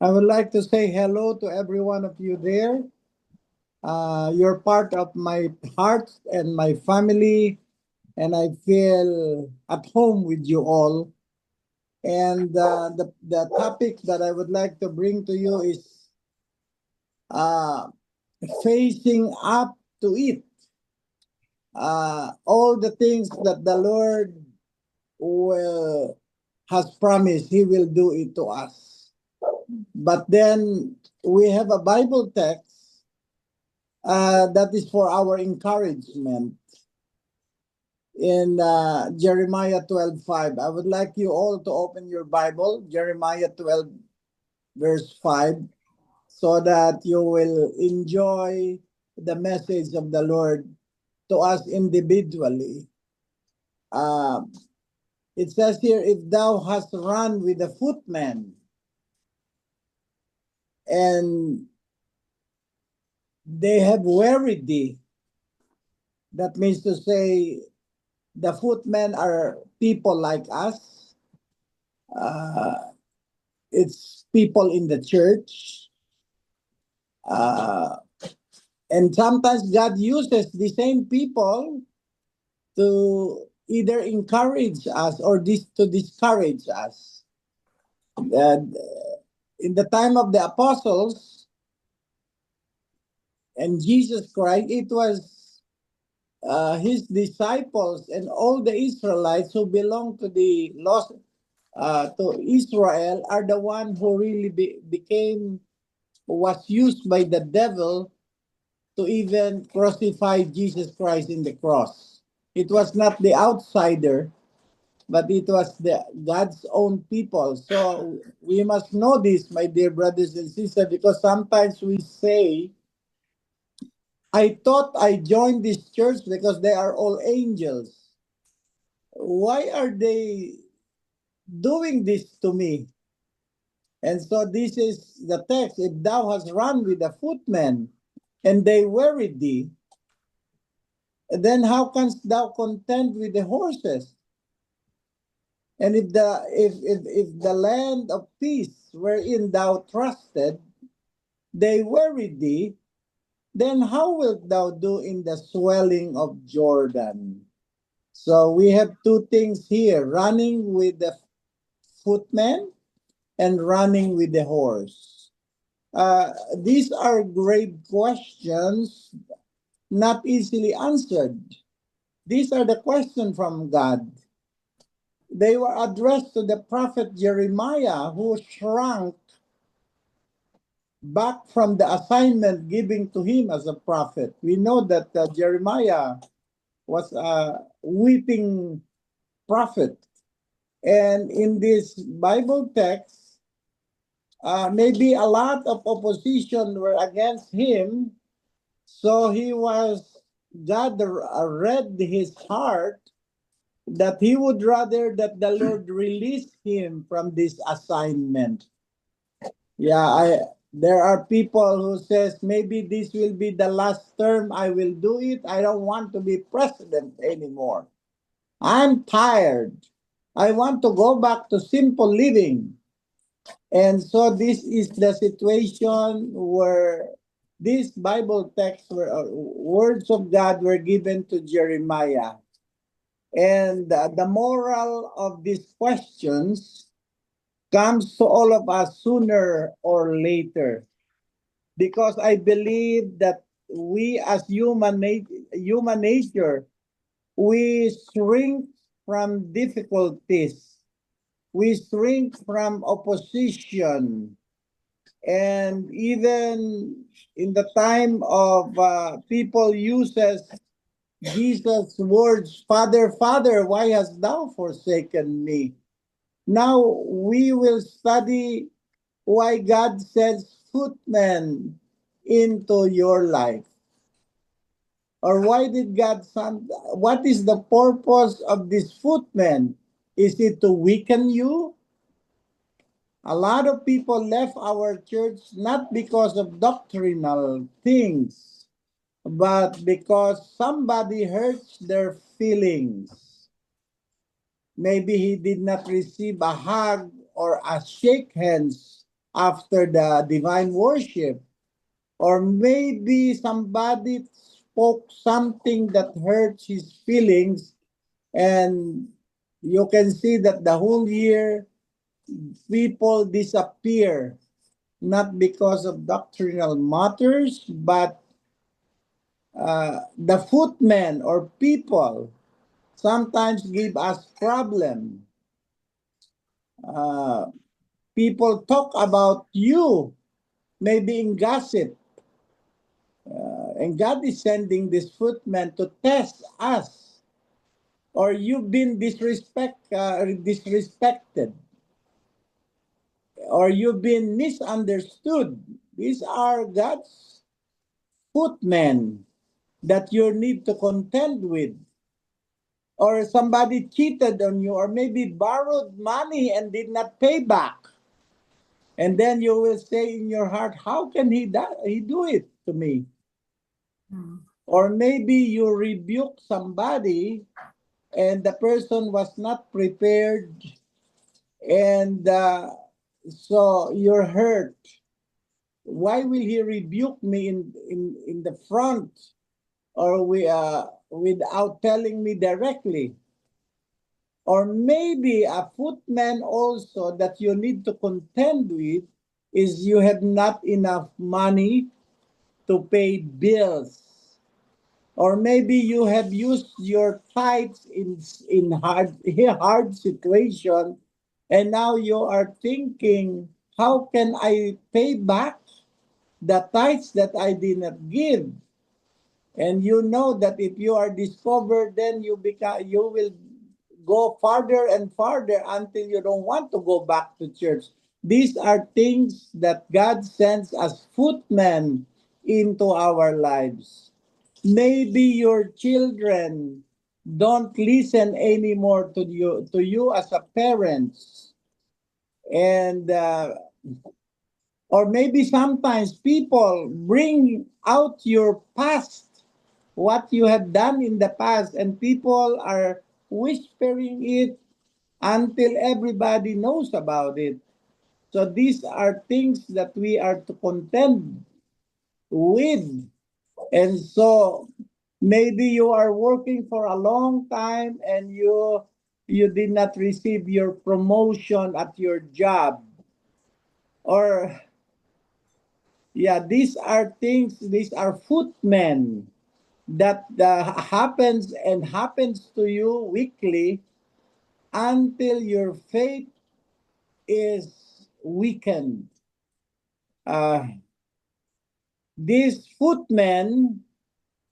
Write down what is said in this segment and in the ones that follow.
I would like to say hello to every one of you there. You're part of my heart and my family, and I feel at home with you all. And the topic that I would like to bring to you is uh, facing up to it. All the things that the Lord will has promised, He will do it to us. But then we have a Bible text that is for our encouragement in Jeremiah 12:5. I would like you all to open your Bible, Jeremiah 12, verse 5, so that you will enjoy the message of the Lord to us individually. Uh, it says here, if thou hast run with the footmen and they have wearied thee, that means to say the footmen are people like us. Uh, it's people in the church. Uh, and sometimes God uses the same people to either encourage us or to discourage us. And in the time of the apostles and Jesus Christ, it was his disciples and all the Israelites who belong to the lost to Israel are the one who really became was used by the devil to even crucify Jesus Christ in the cross. It was not the outsider, but it was the God's own people. So we must know this, my dear brothers and sisters, because sometimes we say, I thought I joined this church because they are all angels. Why are they doing this to me? And so this is the text. If thou hast run with the footmen and they wearied thee, then how canst thou contend with the horses? And if the land of peace wherein thou trusted, they wearied thee, then how wilt thou do in the swelling of Jordan? So we have two things here, running with the footmen and running with the horse. These are grave questions, not easily answered. These are the questions from God. They were addressed to the prophet Jeremiah, who shrunk back from the assignment given to him as a prophet. We know that Jeremiah was a weeping prophet. And in this Bible text, maybe a lot of opposition were against him. So God read his heart that he would rather that the Lord release him from this assignment. Yeah, there are people who says maybe this will be the last term I will do it. I don't want to be president anymore. I'm tired. I want to go back to simple living. And so this is the situation where these Bible texts were words of God were given to Jeremiah. And the moral of these questions comes to all of us sooner or later, because I believe that we as human nature, we shrink from difficulties, we shrink from opposition, and even in the time of people uses Jesus' words, Father, Father, why hast thou forsaken me? Now we will study why God sends footmen into your life. Or why did God send, what is the purpose of this footmen? Is it to weaken you? A lot of people left our church not because of doctrinal things, but because somebody hurts their feelings. Maybe he did not receive a hug or a shake hands after the divine worship, or maybe somebody spoke something that hurts his feelings, and you can see that the whole year people disappear, not because of doctrinal matters, but the footmen or people sometimes give us problem. Uh, People talk about you, maybe in gossip, and God is sending this footman to test us. Or you've been disrespected, or you've been misunderstood. These are God's footmen that you need to contend with. Or somebody cheated on you, or maybe borrowed money and did not pay back. And then you will say in your heart, how can he do it to me? Or maybe you rebuke somebody and the person was not prepared, and so you're hurt. Why will he rebuke me in the front, or without telling me directly? Or maybe a footman also that you need to contend with is you have not enough money to pay bills, or maybe you have used your tithes in hard situation, and now you are thinking, how can I pay back the tithes that I did not give? And you know that if you are discovered, then you will go farther and farther until you don't want to go back to church. These are things that God sends as footmen into our lives. Maybe your children don't listen anymore to you as a parents, and or maybe sometimes people bring out your past, what you have done in the past, and people are whispering it until everybody knows about it. So these are things that we are to contend with. And so maybe you are working for a long time and you did not receive your promotion at your job. Or yeah, these are footmen that happens to you weekly until your faith is weakened. Uh, these footmen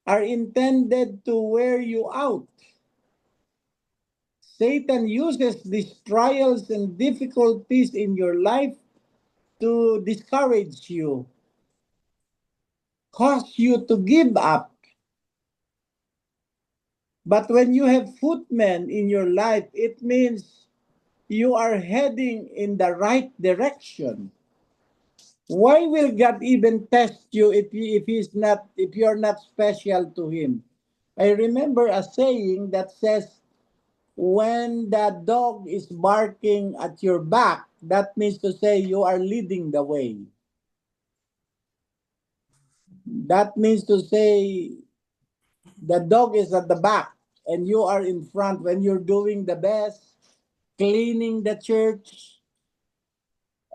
are intended to wear you out. Satan uses these trials and difficulties in your life to discourage you, cause you to give up. But when you have footmen in your life, it means you are heading in the right direction. Why will God even test you if you're not special to him? I remember a saying that says, when the dog is barking at your back, that means to say you are leading the way. That means to say the dog is at the back and you are in front when you're doing the best, cleaning the church,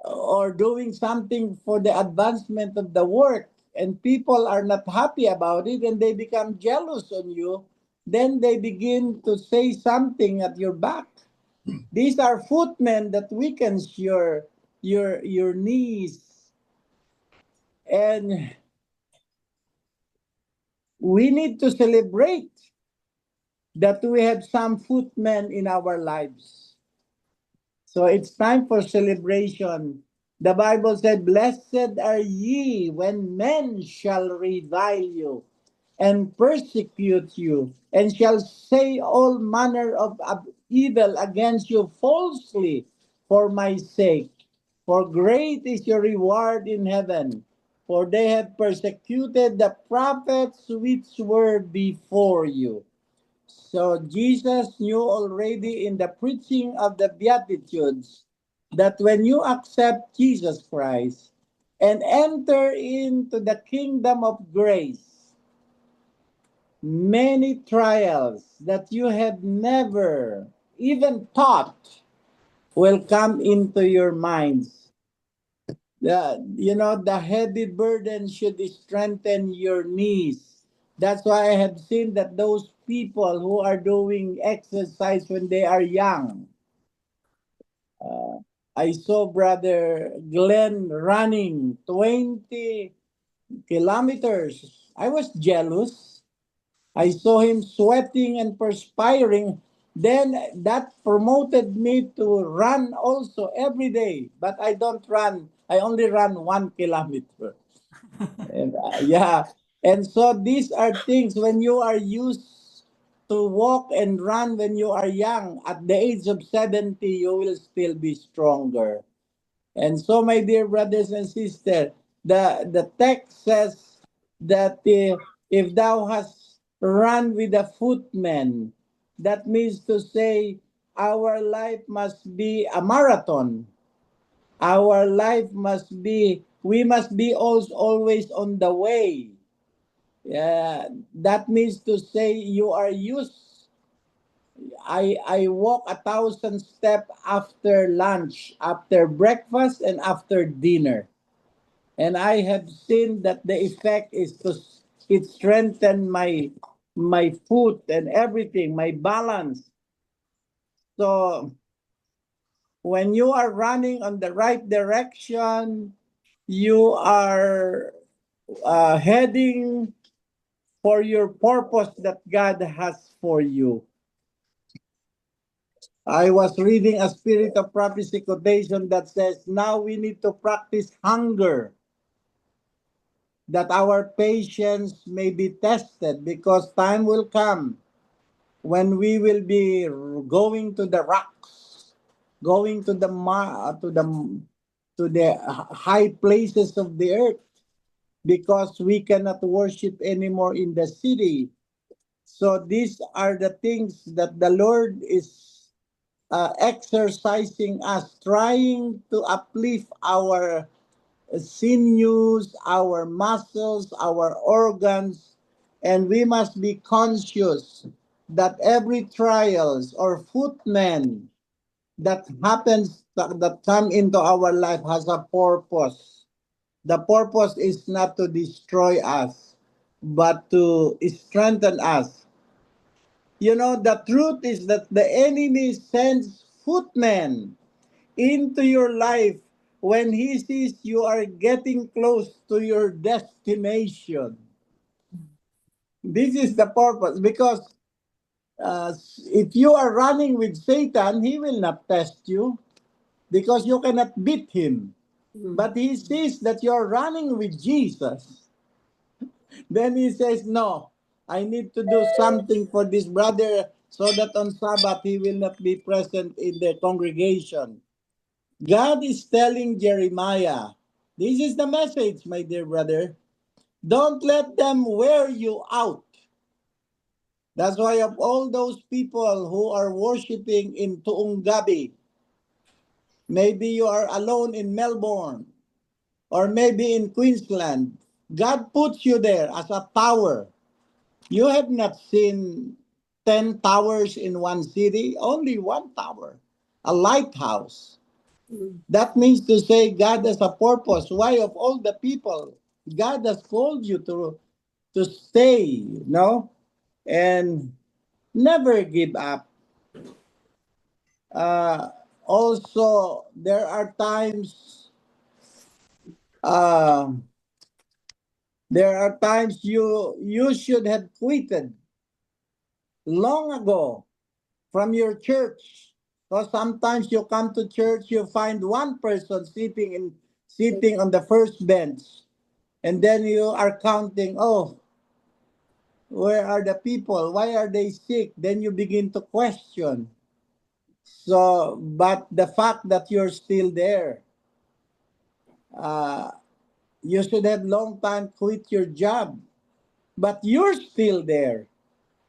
or doing something for the advancement of the work, and people are not happy about it and they become jealous on you, then they begin to say something at your back. These are footmen that weakens your knees. And we need to celebrate that we have some footmen in our lives. So it's time for celebration. The Bible said, blessed are ye when men shall revile you and persecute you, and shall say all manner of evil against you falsely for my sake. For great is your reward in heaven, for they have persecuted the prophets which were before you. So Jesus knew already in the preaching of the Beatitudes that when you accept Jesus Christ and enter into the kingdom of grace, many trials that you have never even thought will come into your minds. The heavy burden should strengthen your knees. That's why I have seen that those people who are doing exercise when they are young, uh, I saw Brother Glenn running 20 kilometers. I was jealous. I saw him sweating and perspiring. Then that promoted me to run also every day. But I don't run. I only run 1 kilometer. And yeah. And so these are things when you are used to walk and run when you are young. At the age of 70, you will still be stronger. And so, my dear brothers and sisters, the text says that if thou hast run with a footman, that means to say our life must be a marathon. Our life must be, we must be also always on the way. That means to say you are used. I walk 1,000 steps after lunch, after breakfast, and after dinner. And I have seen that the effect is to it strengthen my foot and everything, my balance. So when you are running on the right direction, you are heading for your purpose that God has for you. I was reading a Spirit of Prophecy quotation that says, now we need to practice hunger that our patience may be tested because time will come when we will be going to the rocks, going to the high places of the earth because we cannot worship anymore in the city. So these are the things that the Lord is exercising us, trying to uplift our sinews, our muscles, our organs, and we must be conscious that every trials or footman that happens that come into our life has a purpose. The purpose is not to destroy us, but to strengthen us. The truth is that the enemy sends footmen into your life when he sees you are getting close to your destination. This is the purpose because if you are running with Satan, he will not test you because you cannot beat him. But he sees that you're running with Jesus. Then he says, no, I need to do something for this brother so that on Sabbath he will not be present in the congregation. God is telling Jeremiah, this is the message, my dear brother. Don't let them wear you out. That's why of all those people who are worshiping in Tuungabi, maybe you are alone in Melbourne or maybe in Queensland. God puts you there as a tower. You have not seen 10 towers in one city, only one tower, a lighthouse. That means to say God has a purpose. Why of all the people, God has called you to stay, and never give up. Uh, Also, uh, there are times you should have quitted long ago from your church. Because sometimes you come to church, you find one person sitting on the first bench, and then you are counting, oh, where are the people? Why are they sick? Then you begin to question. So, but the fact that you're still there, uh, you should have long time quit your job, but you're still there.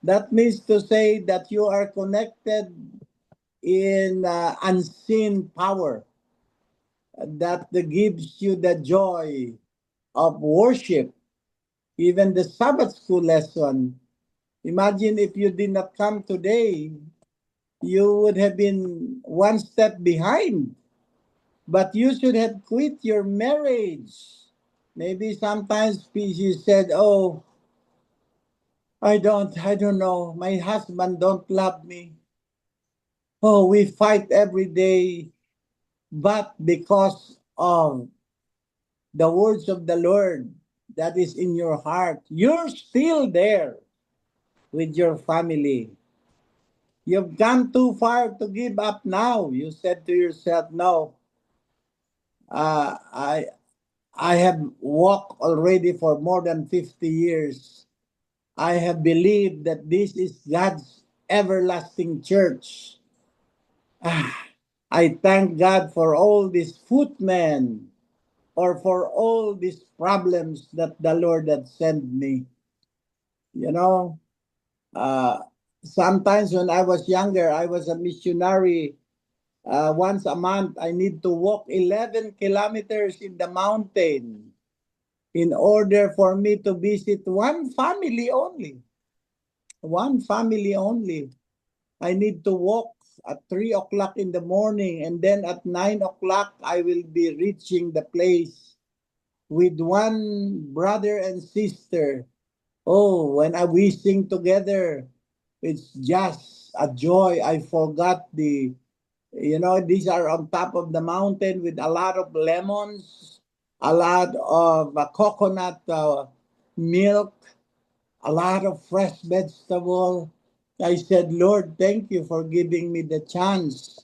That means to say that you are connected in unseen power. that gives you the joy of worship, even the Sabbath school lesson. Imagine if you did not come today, you would have been one step behind. But you should have quit your marriage. Maybe sometimes you said, "Oh, I don't know. My husband don't love me. Oh, we fight every day." But because of the words of the Lord that is in your heart, you're still there with your family. You've gone too far to give up now. You said to yourself, "No, uh, I I have walked already for more than 50 years. I have believed that this is God's everlasting church. Ah, I thank God for all these footmen or for all these problems that the Lord had sent me." You know, uh, sometimes when I was younger, I was a missionary. Once a month, I need to walk 11 kilometers in the mountain in order for me to visit one family only. One family only. I need to walk at 3 o'clock in the morning, and then at 9 o'clock, I will be reaching the place with one brother and sister. Oh, when we sing together, it's just a joy. I forgot these are on top of the mountain with a lot of lemons, a lot of coconut milk, a lot of fresh vegetable. I said, "Lord, thank you for giving me the chance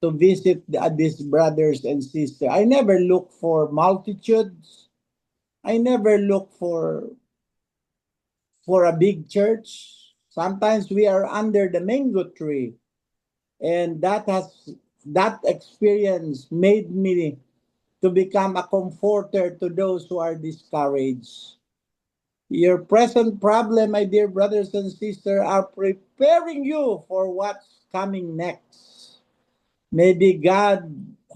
to visit these brothers and sisters." I never look for multitudes. I never look for a big church. Sometimes we are under the mango tree, and that experience made me to become a comforter to those who are discouraged. Your present problem, my dear brothers and sisters, are preparing you for what's coming next. Maybe God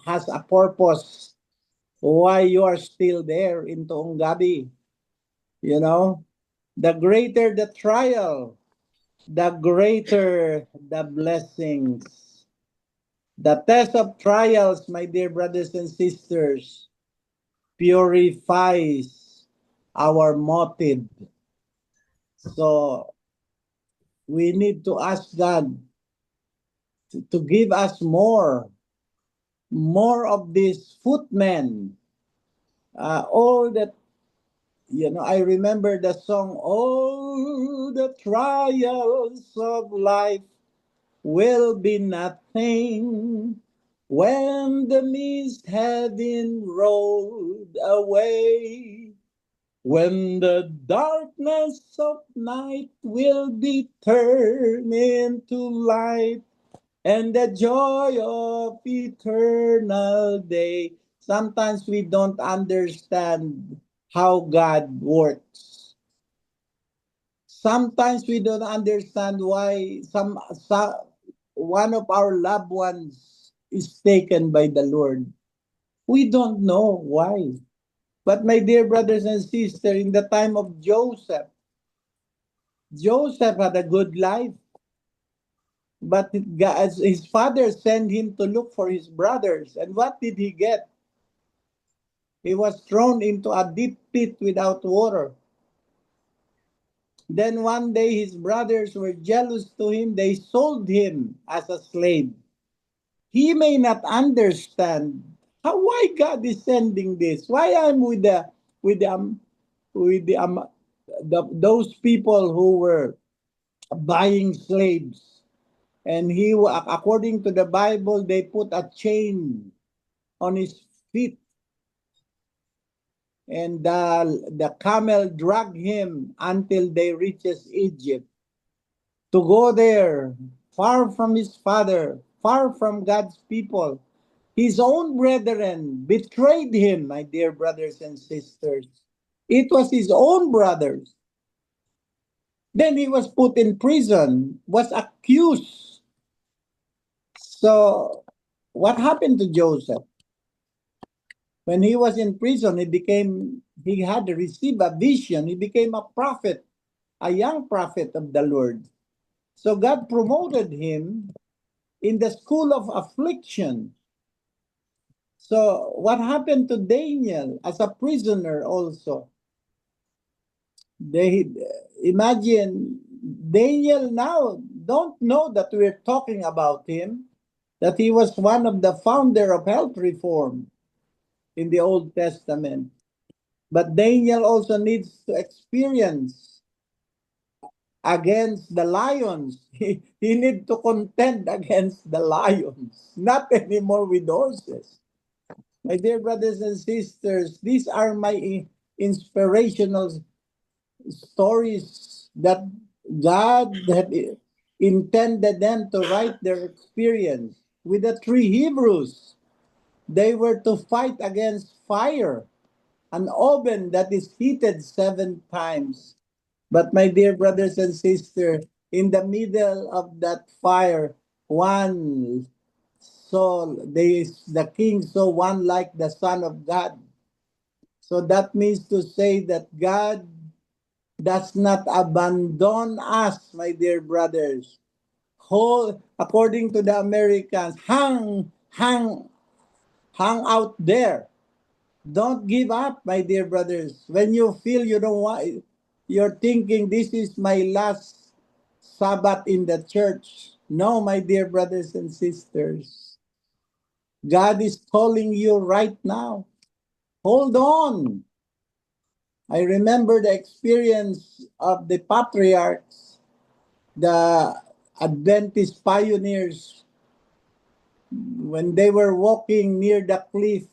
has a purpose why you are still there in Tuongabi. You know, the greater the trial, the greater the blessings. The test of trials, my dear brothers and sisters, purifies our motive. So we need to ask God to give us more of these footmen. All that, I remember the song, "All the trials of life will be nothing when the mist has been rolled away. When the darkness of night will be turned into light, and the joy of eternal day." Sometimes we don't understand how God works. Sometimes we don't understand why one of our loved ones is taken by the Lord. We don't know why. But my dear brothers and sisters, in the time of Joseph, Joseph had a good life, but his father sent him to look for his brothers. And what did he get? He was thrown into a deep pit without water. Then one day his brothers were jealous to him. They sold him as a slave. He may not understand why God is sending this. Why I'm with the with those people who were buying slaves. And according to the Bible, they put a chain on his feet, and the camel dragged him until they reaches Egypt. To go there, far from his father, far from God's people. His own brethren betrayed him, my dear brothers and sisters. It was his own brothers. Then he was put in prison, was accused. So, what happened to Joseph? When he was in prison, he had received a vision. He became a prophet, a young prophet of the Lord. So God promoted him in the school of affliction. So what happened to Daniel as a prisoner also? They imagine Daniel now don't know that we're talking about him, that he was one of the founder of health reform in the Old Testament. But Daniel also needs to experience against the lions. He need to contend against the lions, not anymore with horses. My dear brothers and sisters, these are my inspirational stories that God had intended them to write their experience. With the three Hebrews, they were to fight against fire, an oven that is heated 7 times. But my dear brothers and sisters, in the middle of that fire, one the king saw one like the Son of God. So that means to say that God does not abandon us, my dear brothers. According to the Americans, hang out there. Don't give up, my dear brothers. When you feel you don't want, you're thinking this is my last Sabbath in the church. No, my dear brothers and sisters. God is calling you right now. Hold on. I remember the experience of the patriarchs, the Adventist pioneers, when they were walking near the cliff.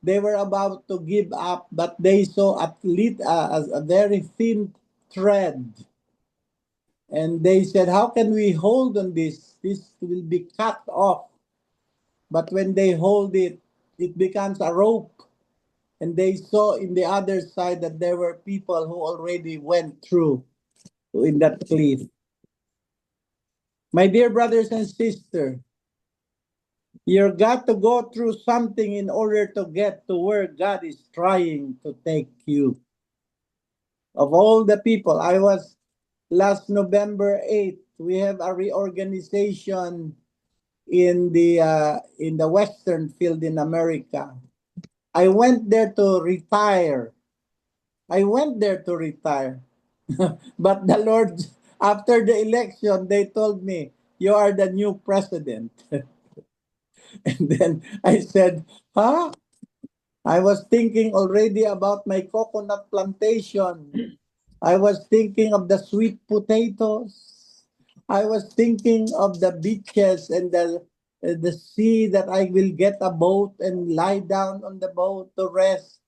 They were about to give up, but they saw at least a very thin thread. And they said, how can we hold on this? This will be cut off. But when they hold it, it becomes a rope. And they saw in the other side that there were people who already went through in that cliff. My dear brothers and sisters, you've got to go through something in order to get to where God is trying to take you. Of all the people, I was last November 8th, we have a reorganization in the western field in America. I went there to retire. I went there to retire. But the Lord, after the election, they told me, you are the new president. And then I said, huh? I was thinking already about my coconut plantation. I was thinking of the sweet potatoes. I was thinking of the beaches and the sea that I will get a boat and lie down on the boat to rest.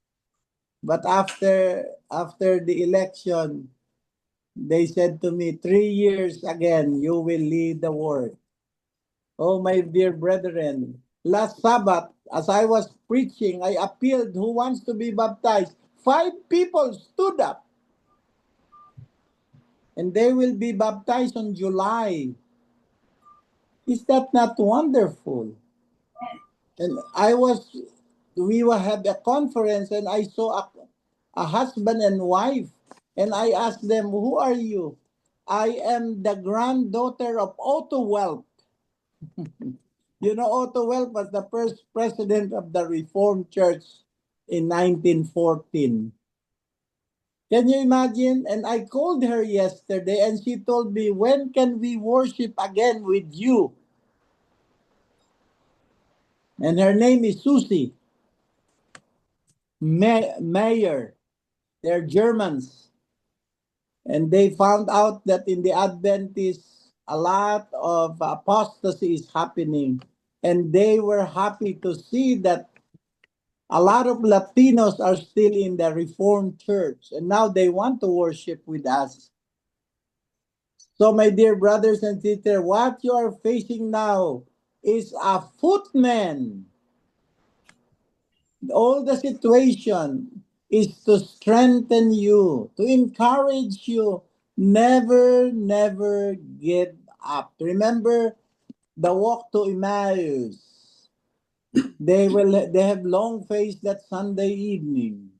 But after the election, they said to me, 3 years again, you will lead the world. Oh, my dear brethren, last Sabbath, as I was preaching, I appealed, who wants to be baptized? 5 people stood up, and they will be baptized on July. Is that not wonderful? And we will have a conference, and I saw a husband and wife, and I asked them, who are you? I am the granddaughter of Otto Welp. You know, Otto Welp was the first president of the Reformed Church in 1914. Can you imagine? And I called her yesterday and she told me, when can we worship again with you? And her name is Susie Mayer. They're Germans. And they found out that in the Adventists, a lot of apostasy is happening. And they were happy to see that a lot of Latinos are still in the Reformed Church, and now they want to worship with us. So, my dear brothers and sisters, what you are facing now is a footman. All the situation is to strengthen you, to encourage you. Never give up. Remember the walk to Emmaus. They have long faced that Sunday evening.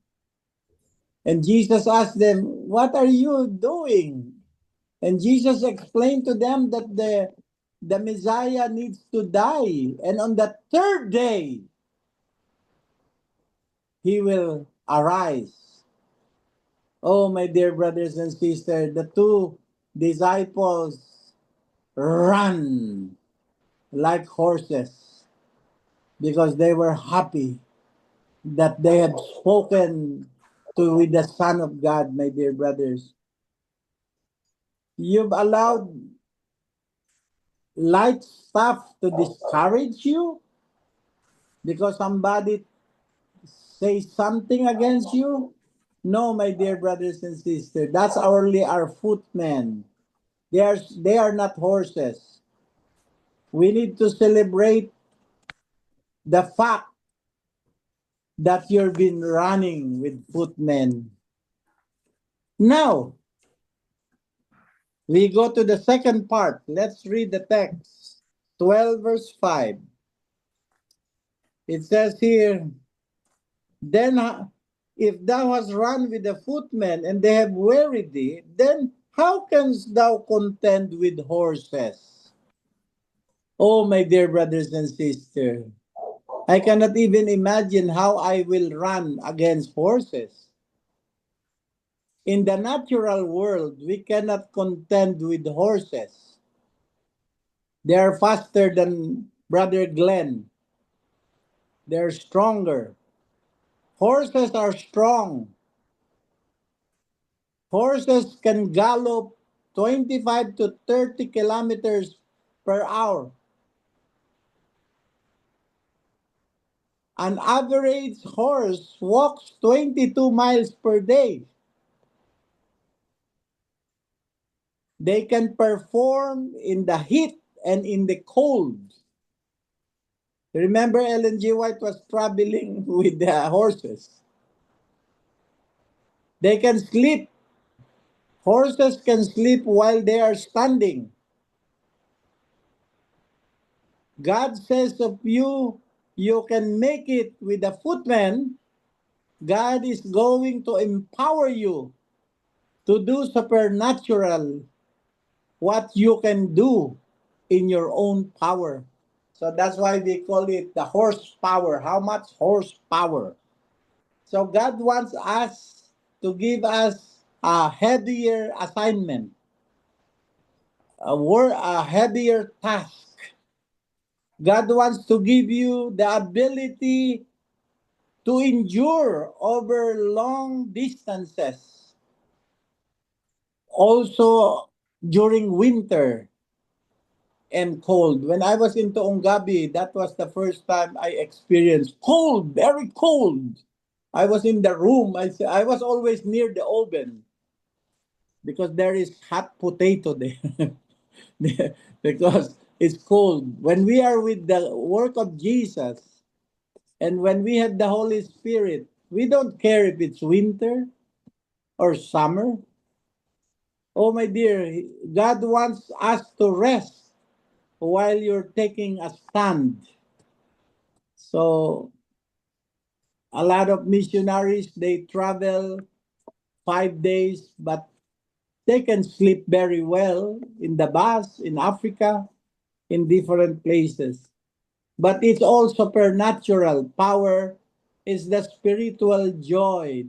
And Jesus asked them, "What are you doing?" And Jesus explained to them that the Messiah needs to die. And on the third day, he will arise. Oh, my dear brothers and sisters, the two disciples ran like horses because they were happy that they had spoken to with the Son of God, my dear brothers. You've allowed light stuff to discourage you because somebody says something against you. No, my dear brothers and sisters, that's only our footmen. They are not horses. We need to celebrate the fact that you've been running with footmen. Now, we go to the second part. Let's read the text. 12 verse 5. It says here, then if thou hast run with the footmen and they have wearied thee, then how canst thou contend with horses? Oh, my dear brothers and sisters, I cannot even imagine how I will run against horses. In the natural world, we cannot contend with horses. They are faster than Brother Glenn. They're stronger. Horses are strong. Horses can gallop 25 to 30 kilometers per hour. An average horse walks 22 miles per day. They can perform in the heat and in the cold. Remember, Ellen G. White was traveling with the horses. They can sleep. Horses can sleep while they are standing. God says of you, you can make it with a footman. God is going to empower you to do supernatural what you can do in your own power. So that's why we call it the horsepower. How much horsepower? So God wants us to give us a heavier assignment, a heavier task. God wants to give you the ability to endure over long distances. Also during winter and cold. When I was in Tuongabi, that was the first time I experienced cold, very cold. I was in the room. I was always near the oven because there is hot potato there. Because it's cold. When we are with the work of Jesus and when we have the Holy Spirit, we don't care if it's winter or summer. Oh, my dear, God wants us to rest while you're taking a stand. So, a lot of missionaries, they travel 5 days, but they can sleep very well in the bus, in Africa, in different places. But it's all supernatural. Power is the spiritual joy,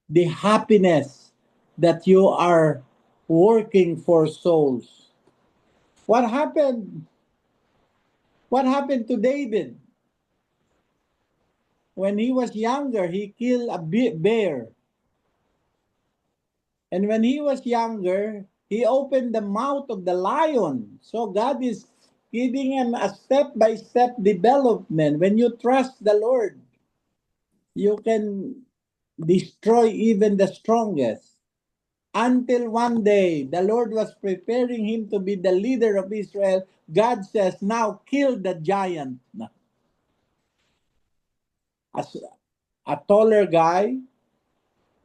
the happiness that you are working for souls. What happened? What happened to David? When he was younger, he killed a bear. And when he was younger, he opened the mouth of the lion. So God is giving him a step by step development. When you trust the Lord, you can destroy even the strongest. Until one day, the Lord was preparing him to be the leader of Israel. God says, now kill the giant. As a taller guy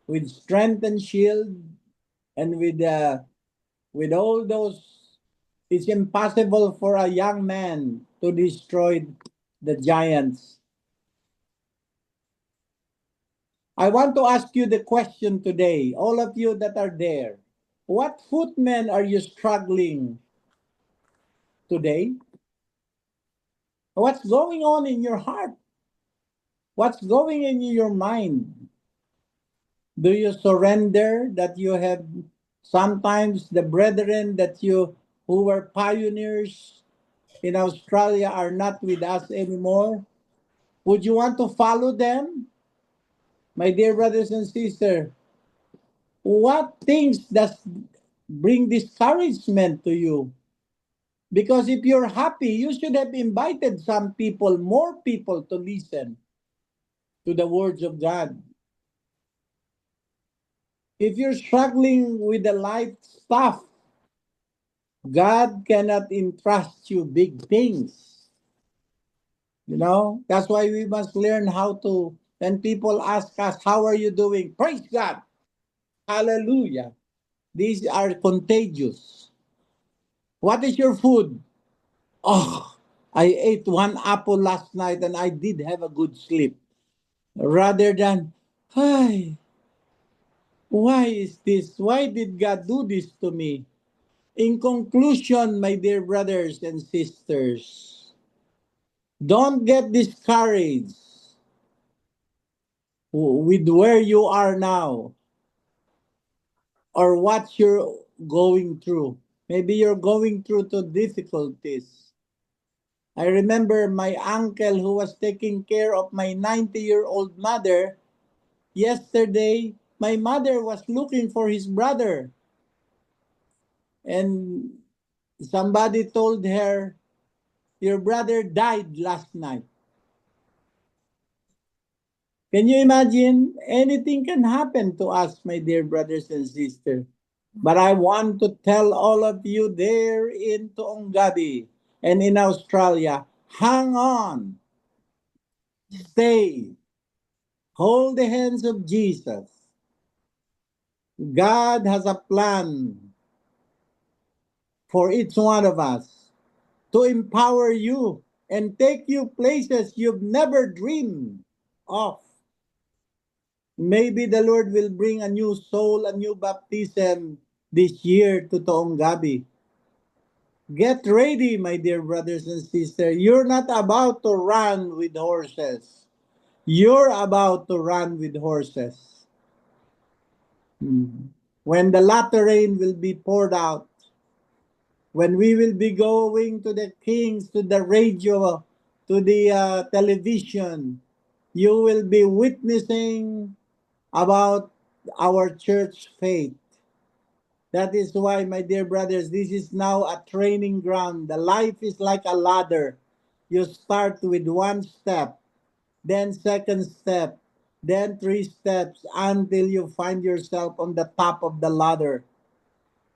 with strength and shield and with all those, it's impossible for a young man to destroy the giants. I want to ask you the question today, all of you that are there. What footmen are you struggling today? What's going on in your heart? What's going in your mind? Do you surrender that you have sometimes the brethren that you who were pioneers in Australia are not with us anymore? Would you want to follow them? My dear brothers and sisters, what things does bring discouragement to you? Because if you're happy, you should have invited some people, more people to listen to the words of God. If you're struggling with the life stuff, God cannot entrust you big things. You know, that's why we must learn how to, when people ask us, how are you doing? Praise God. Hallelujah. These are contagious. What is your food? Oh, I ate one apple last night and I did have a good sleep. Rather than, hi, why is this? Why did God do this to me? In conclusion, my dear brothers and sisters, don't get discouraged with where you are now or what you're going through. Maybe you're going through to difficulties. I remember my uncle who was taking care of my 90-year-old mother. Yesterday, my mother was looking for his brother, and somebody told her, your brother died last night. Can you imagine? Anything can happen to us, my dear brothers and sisters. But I want to tell all of you there in Tuongabi and in Australia, hang on, stay, hold the hands of Jesus. God has a plan for each one of us to empower you and take you places you've never dreamed of. Maybe the Lord will bring a new soul, a new baptism this year to Tuongabi. Get ready, my dear brothers and sisters. You're not about to run with horses. You're about to run with horses. When the latter rain will be poured out, when we will be going to the kings, to the radio, to the television, you will be witnessing about our church faith. That is why, my dear brothers, this is now a training ground. The life is like a ladder. You start with one step, then second step, then three steps until you find yourself on the top of the ladder.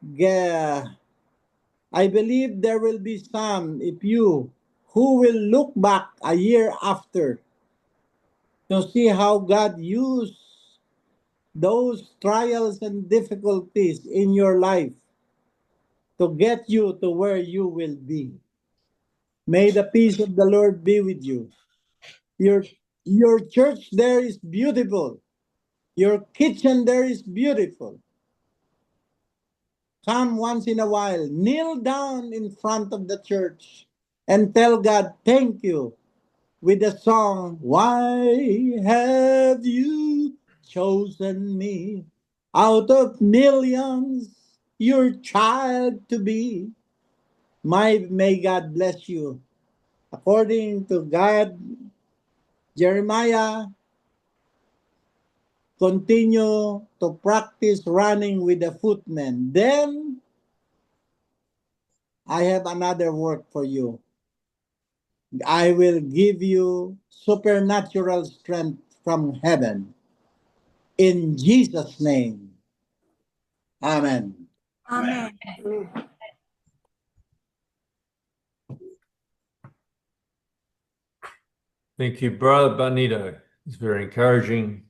Yeah. I believe there will be some, if you, who will look back a year after to see how God used those trials and difficulties in your life to get you to where you will be. May the peace of the Lord be with you. Your, your church there is beautiful. Your kitchen there is beautiful. Come once in a while, kneel down in front of the church and tell God, thank you, with the song, why have you chosen me out of millions, your child to be? May God bless you. According to God, Jeremiah, continue to practice running with the footmen. Then I have another work for you. I will give you supernatural strength from heaven. In Jesus' name. Amen. Amen. Thank you, Brother Bonito. It's very encouraging.